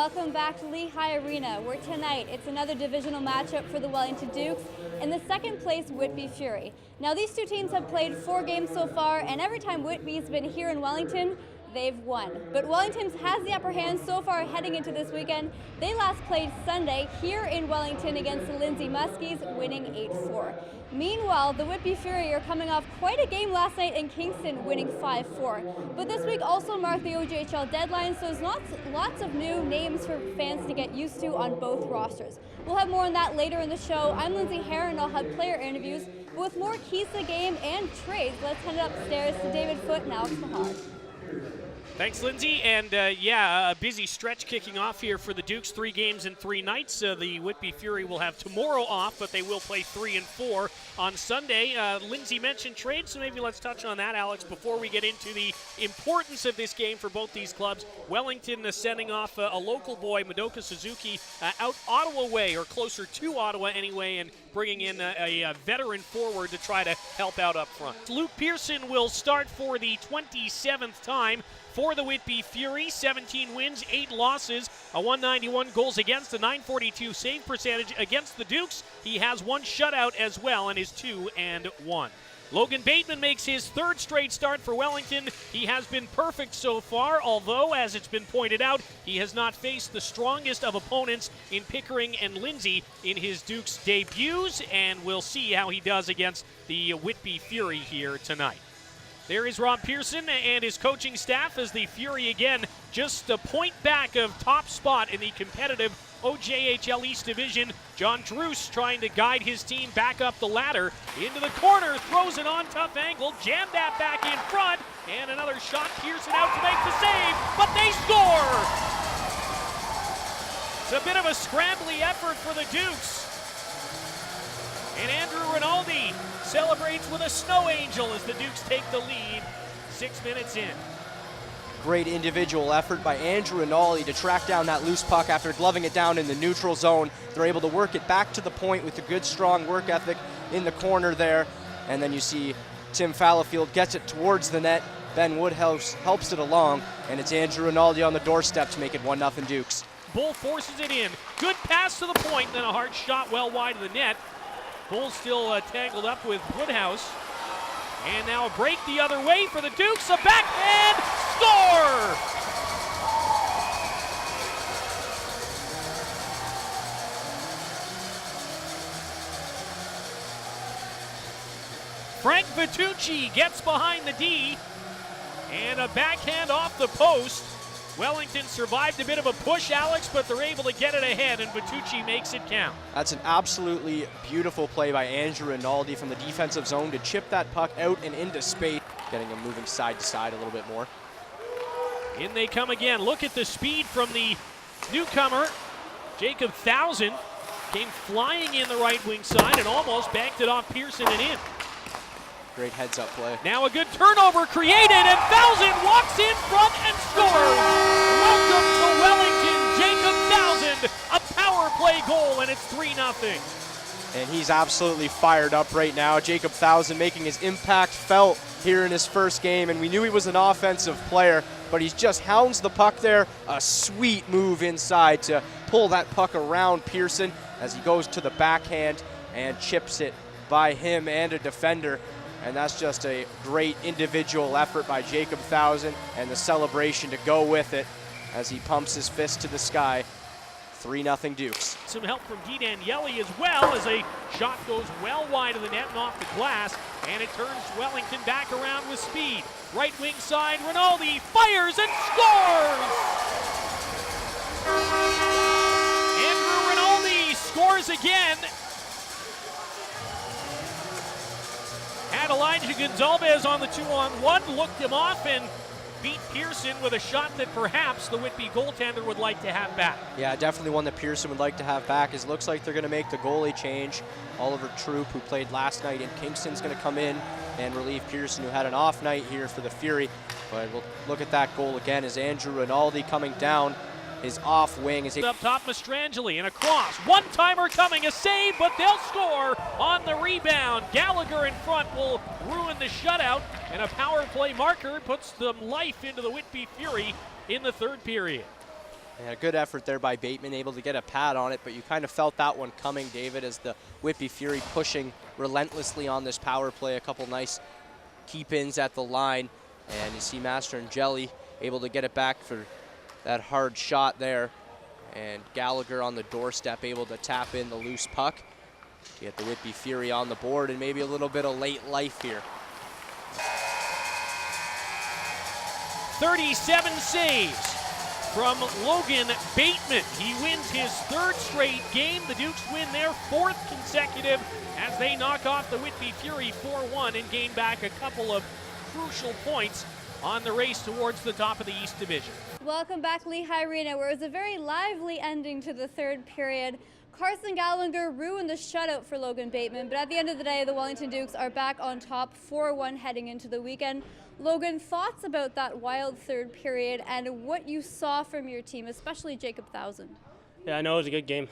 welcome back to LeHigh Arena, where tonight it's another divisional matchup for the Wellington Dukes and the second place Whitby Fury. Now these two teams have played 4 games so far, and every time Whitby's been here in Wellington, they've won. But Wellington has the upper hand so far heading into this weekend. They last played Sunday here in Wellington against the Lindsay Muskies, winning 8-4. Meanwhile, the Whitby Fury are coming off quite a game last night in Kingston, winning 5-4. But this week also marked the OJHL deadline, so there's lots of new names for fans to get used to on both rosters. We'll have more on that later in the show. I'm Lindsay Hare, and I'll have player interviews. But with more keys to the game and trades, let's head upstairs to David Foote and Alex Mahard. Thanks, Lindsay. And a busy stretch kicking off here for the Dukes. 3 games in 3 nights. The Whitby Fury will have tomorrow off, but they will play 3 and 4 on Sunday. Lindsay mentioned trade, so maybe let's touch on that, Alex, before we get into the importance of this game for both these clubs. Wellington sending off a local boy, Madoka Suzuki, out Ottawa way, or closer to Ottawa anyway, and bringing in a veteran forward to try to help out up front. Luke Pearson will start for the 27th time for the Whitby Fury. 17 wins, 8 losses, a 191 goals against, a 942 save percentage against the Dukes. He has 1 shutout as well and is 2-1. Logan Bateman makes his 3rd straight start for Wellington. He has been perfect so far, although, as it's been pointed out, he has not faced the strongest of opponents in Pickering and Lindsay in his Dukes debuts, and we'll see how he does against the Whitby Fury here tonight. There is Rob Pearson and his coaching staff as the Fury again just a point back of top spot in the competitive OJHL East Division. John Druce trying to guide his team back up the ladder. Into the corner, throws it on, tough angle, jammed that back in front, and another shot, Pearson out to make the save, but they score! It's a bit of a scrambly effort for the Dukes. And Andrew Rinaldi celebrates with a snow angel as the Dukes take the lead 6 minutes in. Great individual effort by Andrew Rinaldi to track down that loose puck after gloving it down in the neutral zone. They're able to work it back to the point with a good, strong work ethic in the corner there. And then you see Tim Fallowfield gets it towards the net. Ben Woodhouse helps it along, and it's Andrew Rinaldi on the doorstep to make it 1-0 Dukes. Bull forces it in. Good pass to the point, then a hard shot well wide of the net. Bull still tangled up with Woodhouse. And now a break the other way for the Dukes. A backhand score! Frank Vitucci gets behind the D. And a backhand off the post. Wellington survived a bit of a push, Alex, but they're able to get it ahead, and Vitucci makes it count. That's an absolutely beautiful play by Andrew Rinaldi from the defensive zone to chip that puck out and into space, getting him moving side to side a little bit more. In they come again. Look at the speed from the newcomer. Jacob Thousand came flying in the right wing side and almost banked it off Pearson and in. Great heads-up play. Now a good turnover created, and Thousand walks in front and scores. Welcome to Wellington, Jacob Thousand. A power play goal, and it's 3-0. And he's absolutely fired up right now. Jacob Thousand making his impact felt here in his first game, and we knew he was an offensive player, but he just hounds the puck there. A sweet move inside to pull that puck around Pearson as he goes to the backhand and chips it by him and a defender. And that's just a great individual effort by Jacob Thousand, and the celebration to go with it as he pumps his fist to the sky. 3-0 Dukes. Some help from Guy Daniele as well, as a shot goes well wide of the net and off the glass, and it turns Wellington back around with speed. Right wing side, Rinaldi fires and scores! Andrew Rinaldi scores again. Had Elijah Gonzalez on the 2-on-1, looked him off and beat Pearson with a shot that perhaps the Whitby goaltender would like to have back. Yeah, definitely one that Pearson would like to have back. It looks like they're going to make the goalie change. Oliver Troop, who played last night in Kingston, is going to come in and relieve Pearson, who had an off night here for the Fury. But we'll look at that goal again as Andrew Rinaldi coming down. His off wing is up top, Mastrangeli, and a cross. One-timer coming, a save, but they'll score on the rebound. Gallagher in front will ruin the shutout, and a power play marker puts some life into the Whitby Fury in the 3rd period. And a good effort there by Bateman, able to get a pad on it, but you kind of felt that one coming, David, as the Whitby Fury pushing relentlessly on this power play. A couple nice keep-ins at the line, and you see Master and Jelly able to get it back for that hard shot there. And Gallagher on the doorstep able to tap in the loose puck to get the Whitby Fury on the board, and maybe a little bit of late life here. 37 saves from Logan Bateman. He wins his 3rd straight game. The Dukes win their 4th consecutive as they knock off the Whitby Fury 4-1 and gain back a couple of crucial points on the race towards the top of the East Division. Welcome back, LeHigh Arena, where it was a very lively ending to the 3rd period. Carson Gallagher ruined the shutout for Logan Bateman, but at the end of the day, the Wellington Dukes are back on top 4-1 heading into the weekend. Logan, thoughts about that wild 3rd period and what you saw from your team, especially Jacob Thousand? Yeah, I know it was a good game.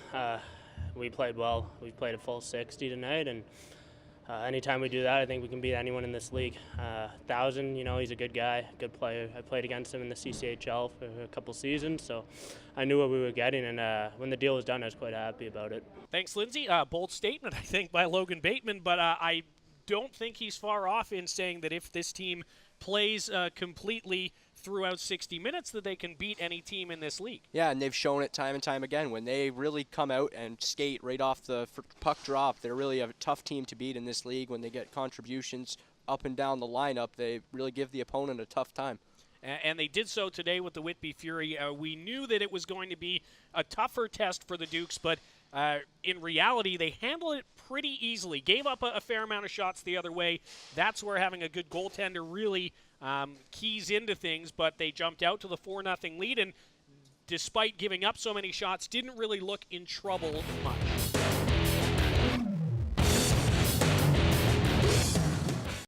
We played well. We played a full 60 tonight, and anytime we do that, I think we can beat anyone in this league. Thousand, you know, he's a good guy, good player. I played against him in the CCHL for a couple seasons, so I knew what we were getting, and when the deal was done, I was quite happy about it. Thanks, Lindsay. Bold statement, I think, by Logan Bateman, but I don't think he's far off in saying that if this team plays completely throughout 60 minutes, that they can beat any team in this league. Yeah, and they've shown it time and time again. When they really come out and skate right off the puck drop, they're really a tough team to beat in this league. When they get contributions up and down the lineup, they really give the opponent a tough time. And they did so today with the Whitby Fury. We knew that it was going to be a tougher test for the Dukes, but in reality, they handled it pretty easily. Gave up a fair amount of shots the other way. That's where having a good goaltender really keys into things, but they jumped out to the 4-0 lead, and despite giving up so many shots, didn't really look in trouble much.